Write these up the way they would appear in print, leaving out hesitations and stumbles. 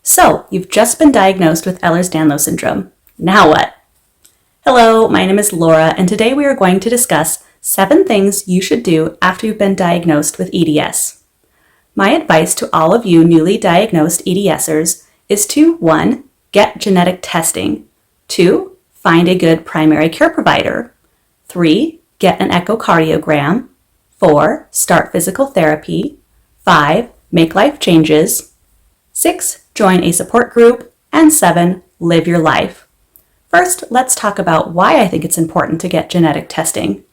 So, you've just been diagnosed with Ehlers Danlos Syndrome. Now what? Hello, my name is Laura, and today we are going to discuss 7 things you should do after you've been diagnosed with EDS. My advice to all of you newly diagnosed EDSers is to 1. Get genetic testing. 2. Find a good primary care provider. 3. Get an echocardiogram. 4. Start physical therapy. 5. Make life changes. 6. Join a support group. And 7. Live your life. First, let's talk about why I think it's important to get genetic testing.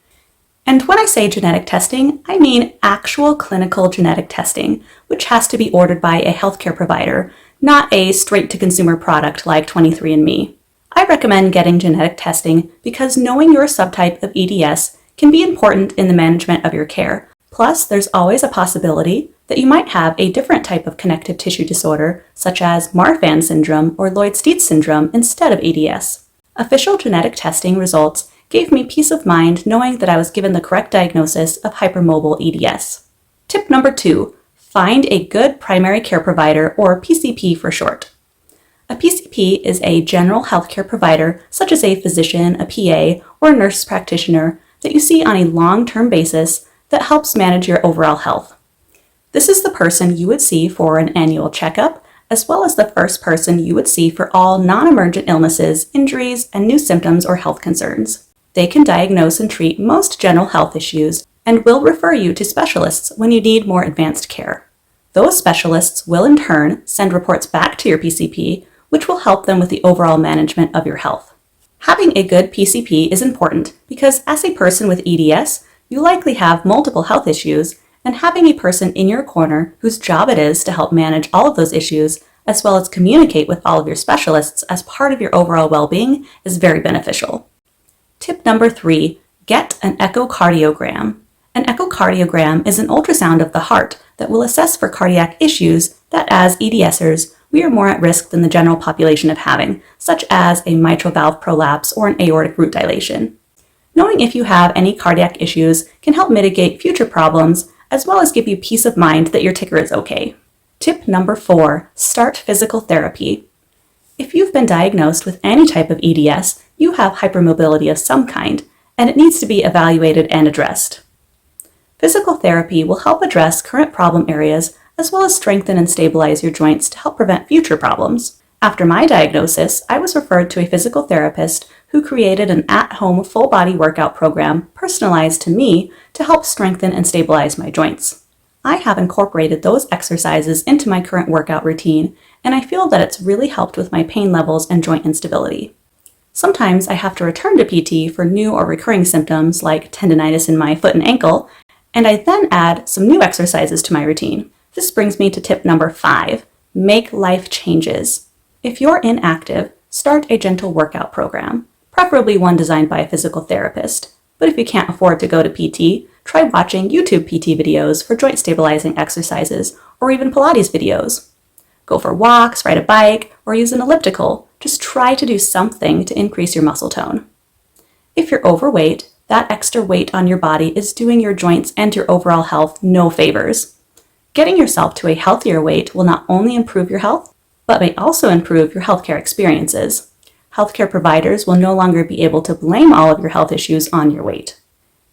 And when I say genetic testing, I mean actual clinical genetic testing, which has to be ordered by a healthcare provider, not a straight-to-consumer product like 23andMe. I recommend getting genetic testing because knowing your subtype of EDS can be important in the management of your care. Plus, there's always a possibility that you might have a different type of connective tissue disorder, such as Marfan syndrome or Lloyd-Dietz syndrome instead of EDS. Official genetic testing results gave me peace of mind knowing that I was given the correct diagnosis of hypermobile EDS. Tip number 2, find a good primary care provider, or PCP for short. A PCP is a general healthcare provider, such as a physician, a PA, or a nurse practitioner that you see on a long-term basis that helps manage your overall health. This is the person you would see for an annual checkup, as well as the first person you would see for all non-emergent illnesses, injuries, and new symptoms or health concerns. They can diagnose and treat most general health issues and will refer you to specialists when you need more advanced care. Those specialists will in turn send reports back to your PCP, which will help them with the overall management of your health. Having a good PCP is important because as a person with EDS, you likely have multiple health issues, and having a person in your corner whose job it is to help manage all of those issues, as well as communicate with all of your specialists as part of your overall well-being, is very beneficial. Tip number 3, get an echocardiogram. An echocardiogram is an ultrasound of the heart that will assess for cardiac issues that as EDSers, we are more at risk than the general population of having, such as a mitral valve prolapse or an aortic root dilation. Knowing if you have any cardiac issues can help mitigate future problems, as well as give you peace of mind that your ticker is okay. Tip number 4, start physical therapy. If you've been diagnosed with any type of EDS, you have hypermobility of some kind, and it needs to be evaluated and addressed. Physical therapy will help address current problem areas, as well as strengthen and stabilize your joints to help prevent future problems. After my diagnosis, I was referred to a physical therapist who created an at-home full-body workout program personalized to me to help strengthen and stabilize my joints. I have incorporated those exercises into my current workout routine, and I feel that it's really helped with my pain levels and joint instability. Sometimes I have to return to PT for new or recurring symptoms like tendinitis in my foot and ankle, and I then add some new exercises to my routine. This brings me to tip number 5, make life changes. If you're inactive, start a gentle workout program, preferably one designed by a physical therapist. But if you can't afford to go to PT, try watching YouTube PT videos for joint stabilizing exercises or even Pilates videos. Go for walks, ride a bike, or use an elliptical. Just try to do something to increase your muscle tone. If you're overweight, that extra weight on your body is doing your joints and your overall health no favors. Getting yourself to a healthier weight will not only improve your health, but may also improve your healthcare experiences. Healthcare providers will no longer be able to blame all of your health issues on your weight.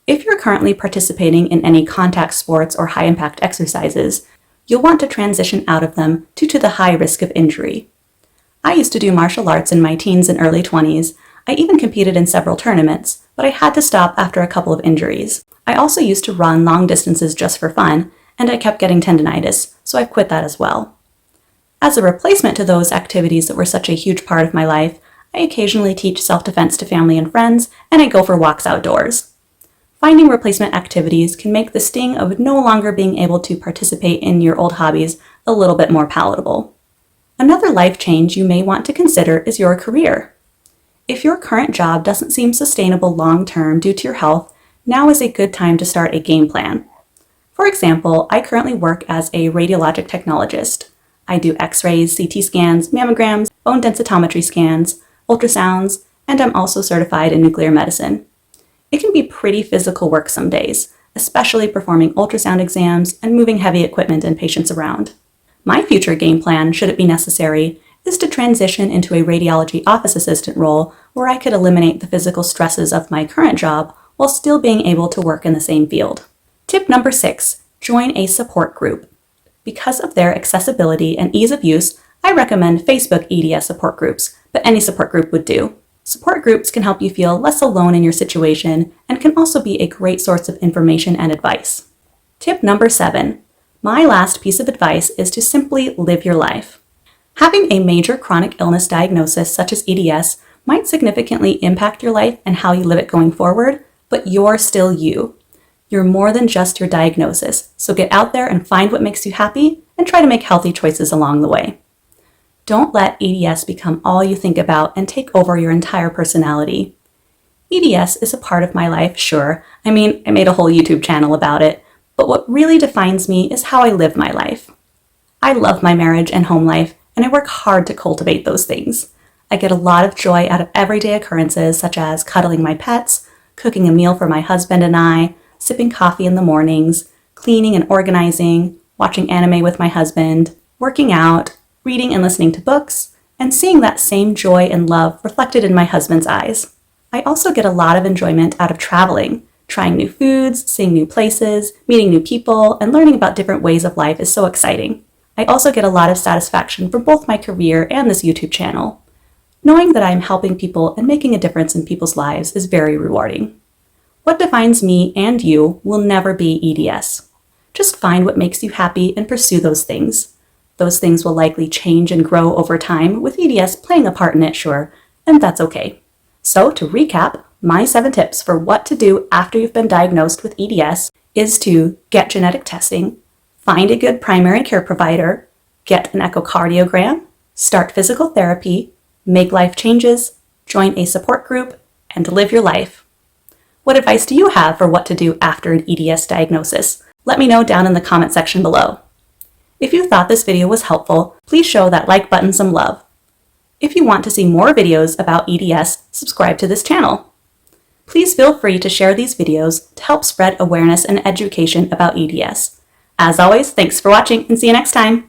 If you're currently participating in any contact sports or high-impact exercises, you'll want to transition out of them due to the high risk of injury. I used to do martial arts in my teens and early 20s. I even competed in several tournaments, but I had to stop after a couple of injuries. I also used to run long distances just for fun, and I kept getting tendinitis, so I've quit that as well. As a replacement to those activities that were such a huge part of my life, I occasionally teach self-defense to family and friends, and I go for walks outdoors. Finding replacement activities can make the sting of no longer being able to participate in your old hobbies a little bit more palatable. Another life change you may want to consider is your career. If your current job doesn't seem sustainable long-term due to your health, now is a good time to start a game plan. For example, I currently work as a radiologic technologist. I do x-rays, CT scans, mammograms, bone densitometry scans, ultrasounds, and I'm also certified in nuclear medicine. It can be pretty physical work some days, especially performing ultrasound exams and moving heavy equipment and patients around. My future game plan, should it be necessary, is to transition into a radiology office assistant role where I could eliminate the physical stresses of my current job while still being able to work in the same field. Tip number 6, join a support group. Because of their accessibility and ease of use, I recommend Facebook EDS support groups, but any support group would do. Support groups can help you feel less alone in your situation and can also be a great source of information and advice. Tip number 7, my last piece of advice is to simply live your life. Having a major chronic illness diagnosis such as EDS might significantly impact your life and how you live it going forward, but you're still you. You're more than just your diagnosis, so get out there and find what makes you happy and try to make healthy choices along the way. Don't let EDS become all you think about and take over your entire personality. EDS is a part of my life, sure. I made a whole YouTube channel about it, but what really defines me is how I live my life. I love my marriage and home life, and I work hard to cultivate those things. I get a lot of joy out of everyday occurrences such as cuddling my pets, cooking a meal for my husband and I, sipping coffee in the mornings, cleaning and organizing, watching anime with my husband, working out, reading and listening to books, and seeing that same joy and love reflected in my husband's eyes. I also get a lot of enjoyment out of traveling. Trying new foods, seeing new places, meeting new people, and learning about different ways of life is so exciting. I also get a lot of satisfaction from both my career and this YouTube channel. Knowing that I am helping people and making a difference in people's lives is very rewarding. What defines me and you will never be EDS. Just find what makes you happy and pursue those things. Those things will likely change and grow over time, with EDS playing a part in it, sure, and that's okay. So to recap, my 7 tips for what to do after you've been diagnosed with EDS is to get genetic testing, find a good primary care provider, get an echocardiogram, start physical therapy, make life changes, join a support group, and live your life. What advice do you have for what to do after an EDS diagnosis? Let me know down in the comment section below. If you thought this video was helpful, please show that like button some love. If you want to see more videos about EDS, subscribe to this channel. Please feel free to share these videos to help spread awareness and education about EDS. As always, thanks for watching and see you next time.